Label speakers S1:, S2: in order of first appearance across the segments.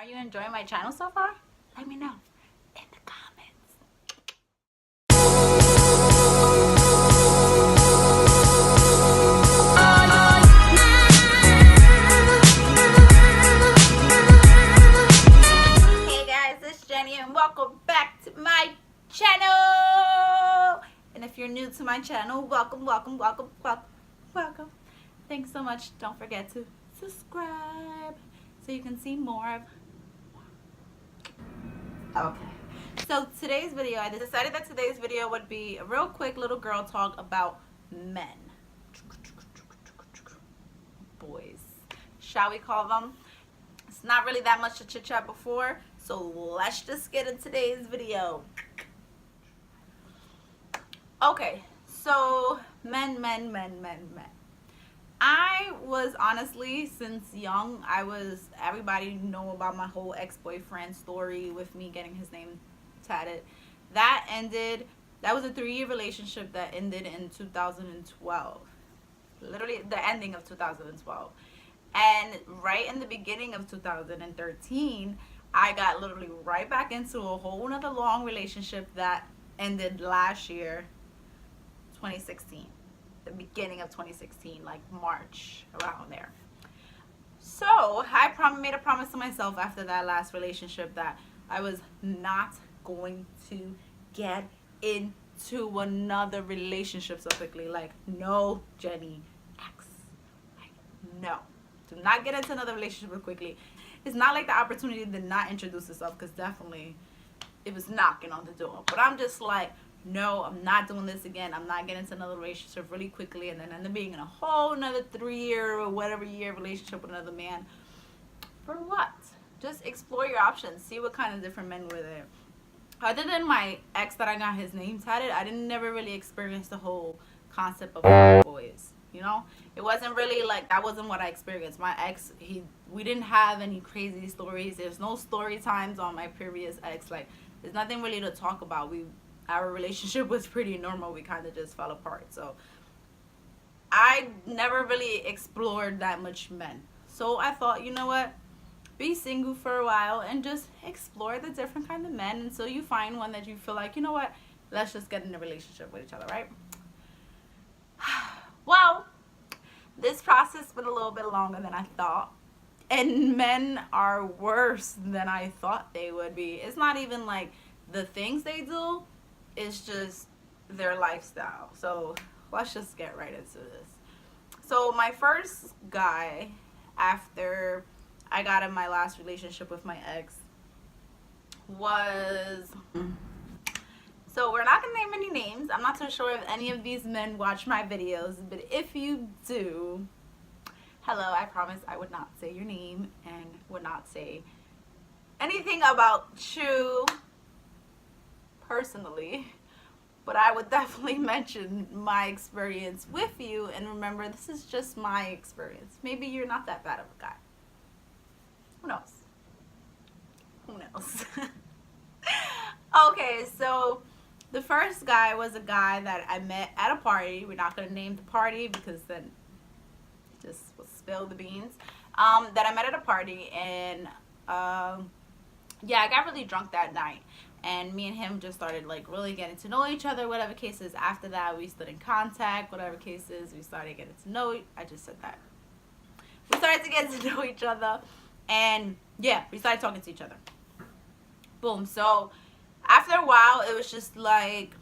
S1: Are you enjoying my channel so far? Let me know in the comments. Hey guys, it's Jenny and welcome back to my channel. And if you're new to my channel, welcome. Thanks so much. Don't forget to subscribe so you can see more of. Okay, so today's video, I decided that today's video would be a real quick little girl talk about men, boys, shall we call them. It's not really that much to chit chat before, so let's just get into today's video. Okay, so men. I was honestly, since young, everybody know about my whole ex-boyfriend story with me getting his name tatted. That was a 3-year relationship that ended in 2012. Literally the ending of 2012. And right in the beginning of 2013, I got literally right back into a whole nother long relationship that ended last year, 2016. The beginning of 2016, like March, around there. So I made a promise to myself after that last relationship that I was not going to get into another relationship so quickly. Like, no, Jenny, X. Like, no, do not get into another relationship quickly. It's not like the opportunity did not introduce itself, because definitely it was knocking on the door. But I'm just like, no, I'm not doing this again. I'm not getting into another relationship really quickly and then end up being in a whole another 3-year or whatever year relationship with another man. For what? Just explore your options. See what kind of different men were there. Other than my ex that I got his name tatted, I didn't never really experience the whole concept of boys. You know, it wasn't really like, that wasn't what I experienced. My ex, we didn't have any crazy stories. There's no story times on my previous ex. Like, there's nothing really to talk about. Our relationship was pretty normal. We kind of just fell apart. So I never really explored that much men. So I thought, you know what? Be single for a while and just explore the different kind of men until you find one that you feel like, you know what? Let's just get in a relationship with each other, right? Well, this process went a little bit longer than I thought. And men are worse than I thought they would be. It's not even like the things they do. It's just their lifestyle. So let's just get right into this. So my first guy, after I got in my last relationship with my ex, was, so we're not gonna name any names. I'm not too sure if any of these men watch my videos, but if you do, hello, I promise I would not say your name and would not say anything about you personally, but I would definitely mention my experience with you. And remember, this is just my experience. Maybe you're not that bad of a guy. Who knows? Who knows? Okay, so the first guy was a guy that I met at a party. We're not going to name the party because then just will spill the beans. That I met at a party, and yeah, I got really drunk that night. And me and him just started like really getting to know each other, whatever cases. After that, we stood in contact, whatever cases. We started getting to know, I just said that. We started to get to know each other. And yeah, we started talking to each other. Boom. So after a while, it was just like,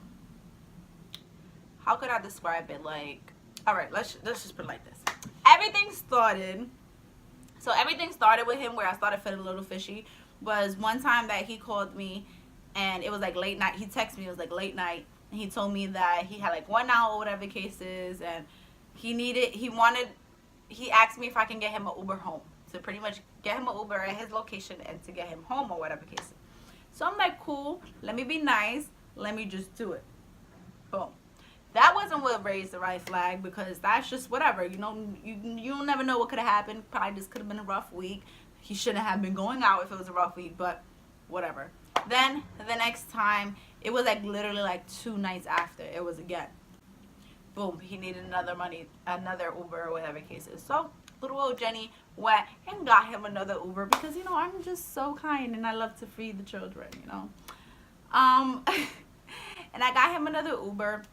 S1: how could I describe it? Like, all right, let's just put it like this. Everything started with him where I started feeling a little fishy. Was one time that he called me, and it was like late night. He texted me, it was like late night, and he told me that he had like 1 hour, whatever case is, and he asked me if I can get him an Uber home, to pretty much get him an Uber at his location and to get him home or whatever case is. So I'm like, cool, let me be nice, let me just do it. Boom. That wasn't what raised the right flag, because that's just whatever, you know, you'll never know what could have happened. Probably just could have been a rough week. He shouldn't have been going out if it was a rough week, but whatever. Then the next time, it was like literally like 2 nights after, it was again. Boom, he needed another Uber or whatever case is. So little old Jenny went and got him another Uber because, you know, I'm just so kind and I love to feed the children, you know. Um, and I got him another Uber,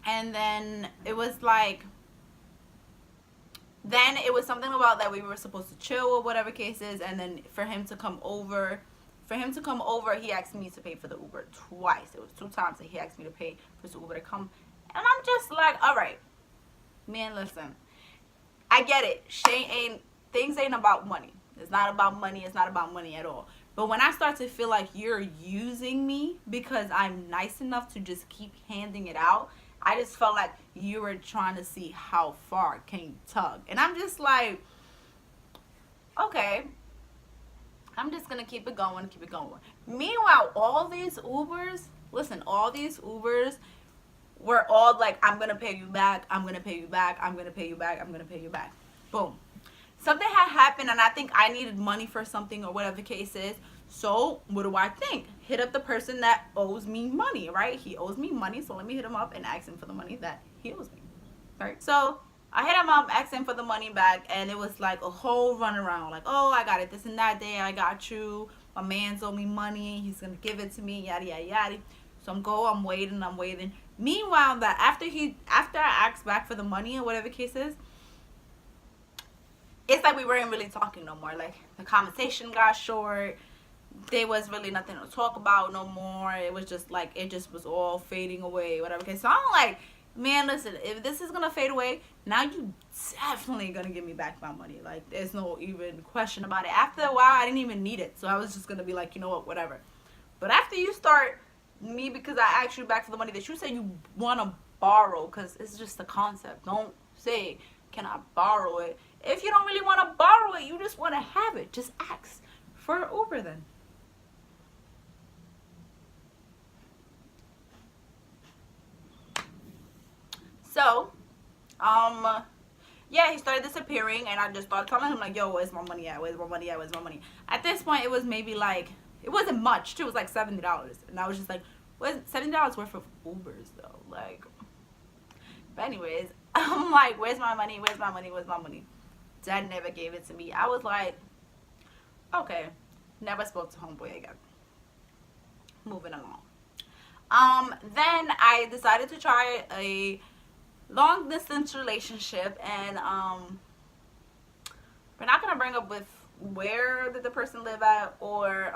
S1: and then it was like, then it was something about that we were supposed to chill or whatever case is, and then for him to come over, he asked me to pay for the Uber twice. It was 2 times that he asked me to pay for the Uber to come, and I'm just like, all right, man, listen, I get it. Things ain't about money. It's not about money. It's not about money at all. But when I start to feel like you're using me because I'm nice enough to just keep handing it out, I just felt like you were trying to see how far can you tug. And I'm just like, okay, I'm just going to keep it going, keep it going. Meanwhile, all these Ubers were all like, I'm going to pay you back, I'm going to pay you back, I'm going to pay you back, I'm going to pay you back. Boom. Something had happened and I think I needed money for something or whatever the case is. So what do I think? Hit up the person that owes me money, right? He owes me money, so let me hit him up and ask him for the money that he owes me, right? So I hit him up, asked him for the money back, and it was like a whole runaround. Like, oh, I got it this and that day. I got you. My man's owe me money. He's going to give it to me, yada, yada, yada. So I'm waiting. Meanwhile, that after I asked back for the money or whatever the case is, it's like we weren't really talking no more. Like, the conversation got short. There was really nothing to talk about no more. It was just like, it just was all fading away, whatever. Okay, so I'm like, man, listen, if this is gonna fade away, now you definitely gonna give me back my money. Like, there's no even question about it. After a while, I didn't even need it, so I was just gonna be like, you know what, whatever. But after you start me, because I asked you back for the money that you said you want to borrow, because it's just a concept. Don't say, can I borrow it? If you don't really want to borrow it, you just want to have it, just ask for an Uber then. So, yeah, he started disappearing, and I just started telling him, like, yo, where's my money at? Where's my money at? Where's my money? At this point, it was maybe like, it wasn't much, too. It was like $70. And I was just like, what's $70 worth of Ubers, though? Like, but anyways, I'm like, where's my money? Where's my money? Where's my money? Dad never gave it to me. I was like, okay, never spoke to homeboy again. Moving along. Then I decided to try a long distance relationship, and we're not gonna bring up with where did the person live at, or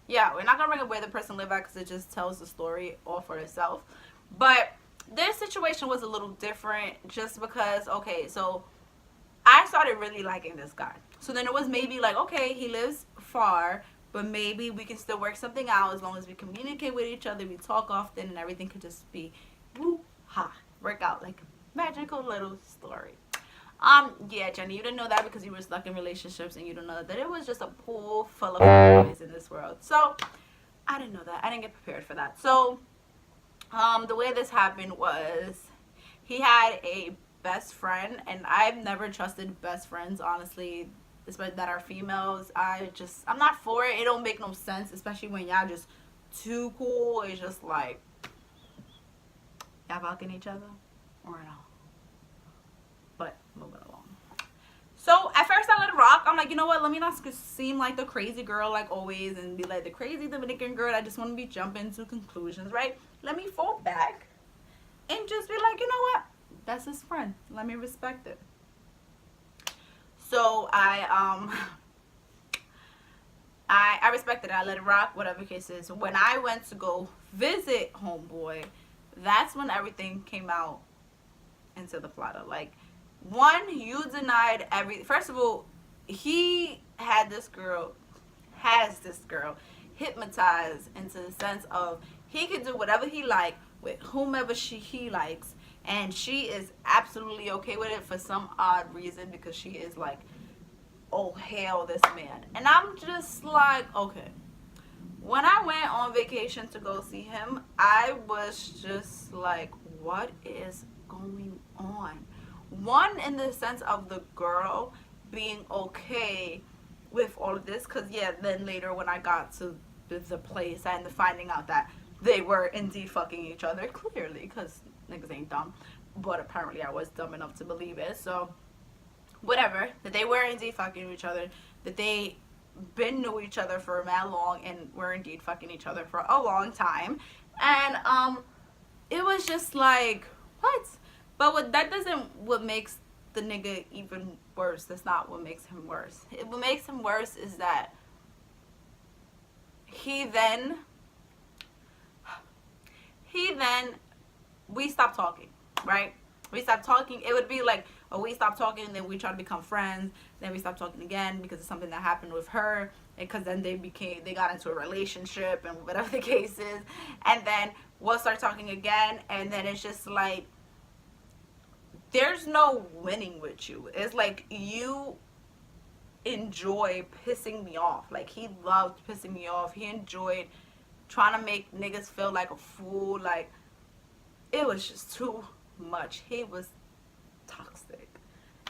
S1: yeah, we're not gonna bring up where the person lived at because it just tells the story all for itself. But this situation was a little different just because, okay, so I started really liking this guy. So then it was maybe like, okay, he lives far, but maybe we can still work something out as long as we communicate with each other, we talk often, and everything could just be woo ha, work out like a magical little story. Yeah, Jenny, you didn't know that because you were stuck in relationships, and you don't know that it was just a pool full of boys in this world. So I didn't know that. I didn't get prepared for that. So the way this happened was he had a best friend, and I've never trusted best friends, honestly, especially that are females. I'm not for it. It don't make no sense, especially when y'all just too cool. It's just like, y'all fucking each other or no? But moving along. So at first I let it rock. I'm like, you know what? Let me not seem like the crazy girl like always and be like the crazy Dominican girl. I just want to be jumping to conclusions, right? Let me fall back and just be like, you know what? That's his friend. Let me respect it. So I respected it. I let it rock, whatever the case is. When I went to go visit homeboy, that's when everything came out into the platter. Like, one, you denied first of all, he has this girl hypnotized into the sense of he can do whatever he like with whomever he likes, and she is absolutely okay with it for some odd reason, because she is like, oh hell, this man. And I'm just like, okay. When I went on vacation to go see him, I was just like, what is going on? One, in the sense of the girl being okay with all of this, because yeah, then later when I got to the place and finding out that they were indeed fucking each other, clearly, because niggas ain't dumb, but apparently I was dumb enough to believe it. So whatever, that they were indeed fucking each other, that they been knew each other for that long and were indeed fucking each other for a long time. And it was just like, what? But what that doesn't what makes the nigga even worse. That's not what makes him worse. What makes him worse is that he then we stopped talking, right? We stopped talking. It would be like, oh, we stopped talking, and then we try to become friends. Then we stopped talking again because of something that happened with her, because then they got into a relationship and whatever the case is, and then we'll start talking again, and then it's just like there's no winning with you. It's like you enjoy pissing me off. Like, he loved pissing me off. He enjoyed trying to make niggas feel like a fool. Like, it was just too much. He was toxic.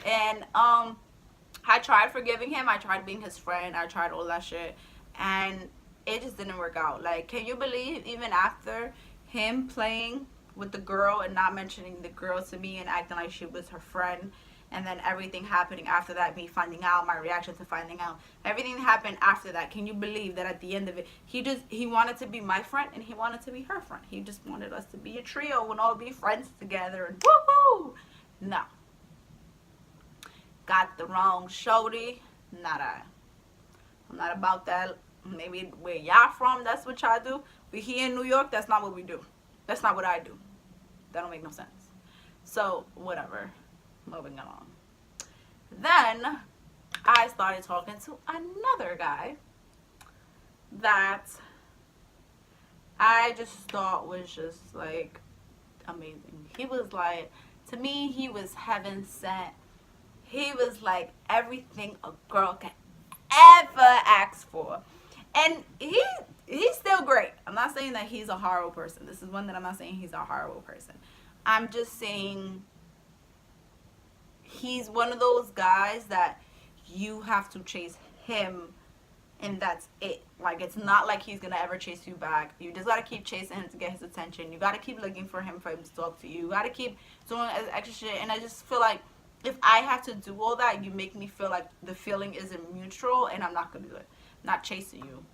S1: And I tried forgiving him. I tried being his friend. I tried all that shit, and it just didn't work out. Like, can you believe, even after him playing with the girl and not mentioning the girl to me and acting like she was her friend, and then everything happening after that, me finding out, my reaction to finding out, everything that happened after that, can you believe that at the end of it, he wanted to be my friend and he wanted to be her friend. He just wanted us to be a trio and all be friends together, and woohoo! No. Got the wrong shorty. Not I. I'm not about that. Maybe where y'all from, that's what y'all do. But here in New York, that's not what we do. That's not what I do. That don't make no sense. So, whatever. Moving along. Then, I started talking to another guy that I just thought was just, like, amazing. He was, like, to me, he was heaven sent. He was, like, everything a girl can ever ask for. And he's still great. I'm not saying that he's a horrible person. This is one that I'm not saying he's a horrible person. I'm just saying he's one of those guys that you have to chase him, and that's it. Like, it's not like he's gonna ever chase you back. You just gotta keep chasing him to get his attention. You gotta keep looking for him to talk to you. You gotta keep doing extra shit. And I just feel like if I have to do all that, you make me feel like the feeling isn't mutual, and I'm not gonna do it. I'm not chasing you.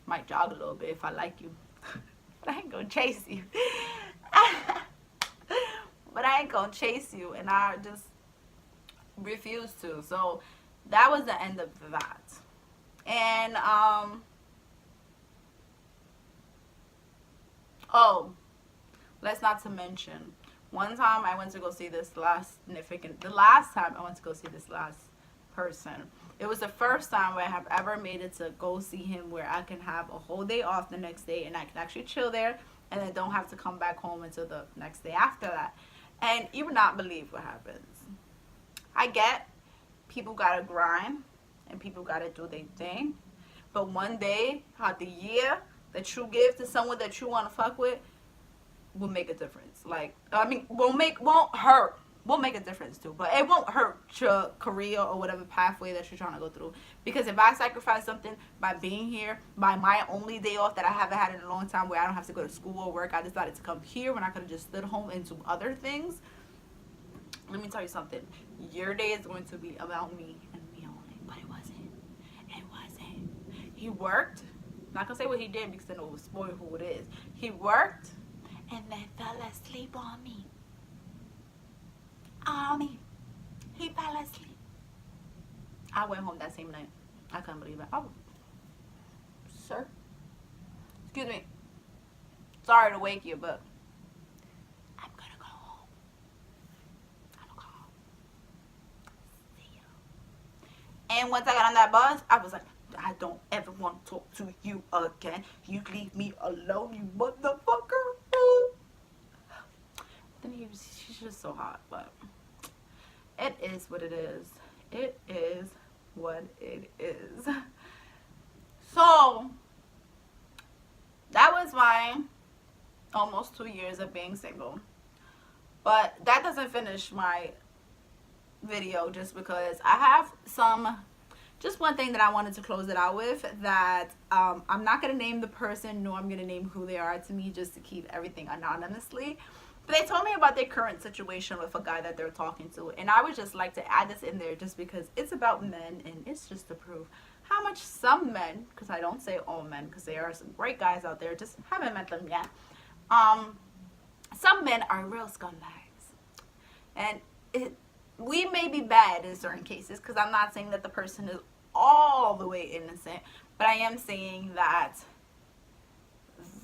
S1: Might jog a little bit if I like you. But I ain't gonna chase you. But I ain't gonna chase you, and I just refuse to. So that was the end of that. And oh, let's not to mention, one time I went to go see this last time I went to go see this last person. It was the first time where I have ever made it to go see him, where I can have a whole day off the next day and I can actually chill there and then don't have to come back home until the next day after that. And you would not believe what happens. I get people gotta grind and people gotta do their thing, but one day out the year that you give to someone that you want to fuck with will make a difference. Like, I mean, won't hurt. Will make a difference too, but it won't hurt your career or whatever pathway that you're trying to go through. Because if I sacrifice something by being here, by my only day off that I haven't had in a long time, where I don't have to go to school or work, I decided to come here when I could have just stood home and do other things. Let me tell you something. Your day is going to be about me and me only, but it wasn't. It wasn't. He worked. I'm not gonna say what he did because then it will spoil who it is. He worked and then fell asleep on me. He fell asleep. I went home that same night. I couldn't believe it. Oh, sir. Excuse me. Sorry to wake you, but I'm gonna go home. I'm gonna go home. See you. And once I got on that bus, I was like, I don't ever want to talk to you again. You leave me alone, you motherfucker. Then she's just so hot, but it is what it is. It is what it is. So, that was my almost 2 years of being single. But that doesn't finish my video, just because I have just one thing that I wanted to close it out with, that I'm not going to name the person, nor I'm going to name who they are to me, just to keep everything anonymously. They told me about their current situation with a guy that they're talking to, and I would just like to add this in there just because it's about men, and it's just to prove how much some men, because I don't say all men, because there are some great guys out there, just haven't met them yet. Um, some men are real scumbags, and we may be bad in certain cases, because I'm not saying that the person is all the way innocent, but I am saying that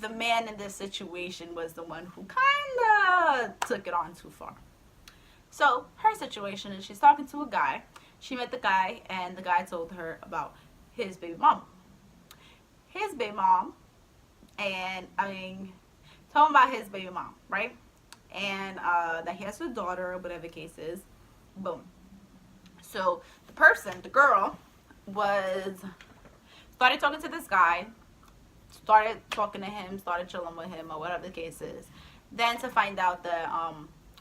S1: the man in this situation was the one who kind of took it on too far. So her situation is she's talking to a guy. She met the guy, and the guy told her about his baby mom. His baby mom, and told him about his baby mom, right? And that he has a daughter, or whatever the case is. Boom. So the person, the girl, started talking to this guy, started talking to him, started chilling with him, or whatever the case is. Then to find out that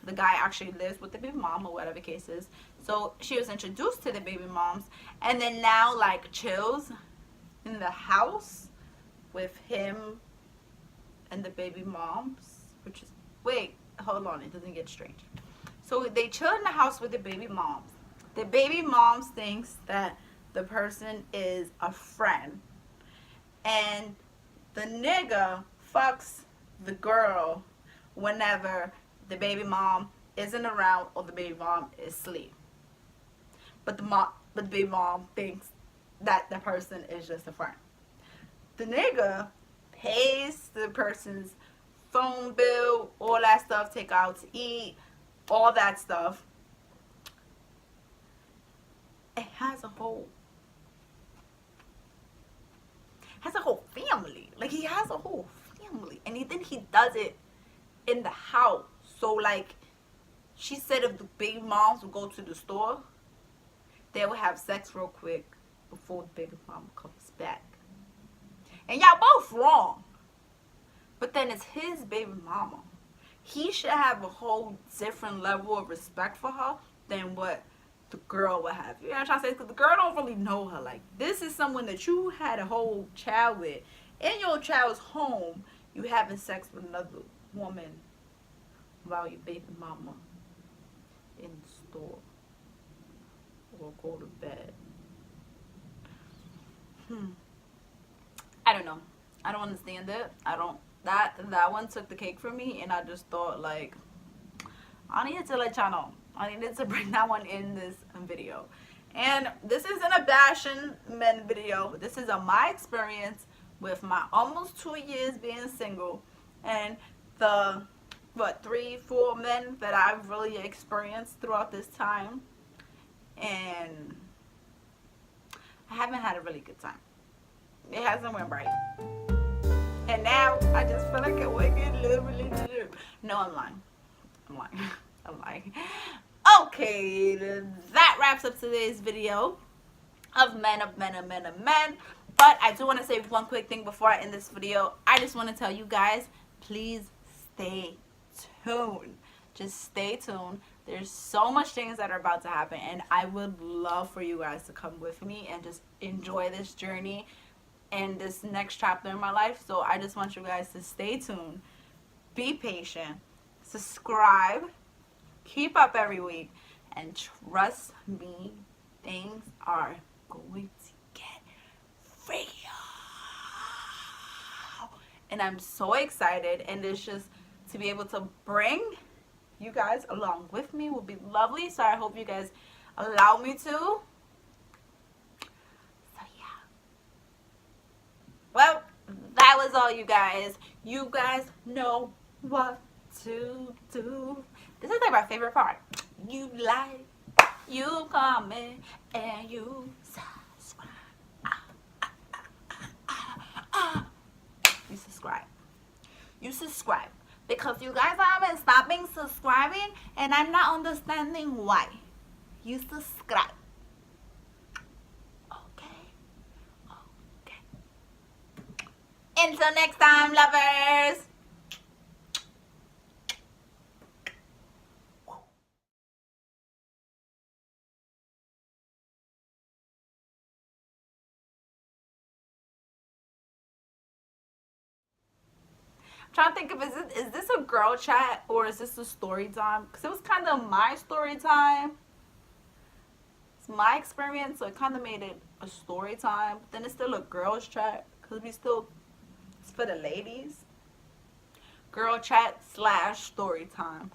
S1: the guy actually lives with the baby mom, or whatever the case is. So she was introduced to the baby moms, and then now like chills in the house with him and the baby moms, which is, wait, hold on, it doesn't get strange. So they chill in the house with the baby moms. The baby moms thinks that the person is a friend, and the nigga fucks the girl whenever the baby mom isn't around or the baby mom is asleep. But the baby mom thinks that the person is just a friend. The nigga pays the person's phone bill, all that stuff, take out to eat, all that stuff. It has a whole family. Like, he has a whole family, and then he does it in the house. So like, she said if the baby moms would go to the store, they would have sex real quick before the baby mom comes back. And y'all both wrong. But then it's his baby mama. He should have a whole different level of respect for her than what the girl would have. You know what I'm trying to say? Because the girl don't really know her. Like, this is someone that you had a whole child with. In your child's home, you having sex with another woman while your baby mama in the store or go to bed. I don't know. I don't understand it. That one took the cake for me, and I just thought, like, I needed to let y'all know. I needed to bring that one in this video. And this isn't a bashing men video. This is my experience with my almost 2 years being single, and the 3-4 men that I've really experienced throughout this time, and I haven't had a really good time. It hasn't went right. And now I just feel like I want to get a little. No, I'm lying. I'm lying. Okay, that wraps up today's video of men. But I do want to say one quick thing before I end this video. I just want to tell you guys, please stay tuned. Just stay tuned. There's so much things that are about to happen, and I would love for you guys to come with me and just enjoy this journey and this next chapter in my life. So I just want you guys to stay tuned, be patient, subscribe, keep up every week, and trust me, things are going to get real. And I'm so excited, and it's just to be able to bring you guys along with me will be lovely. So I hope you guys allow me to. So yeah. Well, that was all, you guys. You guys know what to do. This is like my favorite part. You like, you comment, and you subscribe. You subscribe. You subscribe. Because you guys haven't stopping subscribing, and I'm not understanding why. You subscribe. Okay? Until next time, lovers. Trying to think of, is this a girl chat or is this a story time? Because it was kind of my story time. It's my experience, so it kind of made it a story time. But then it's still a girls chat because it's for the ladies. Girl chat / story time.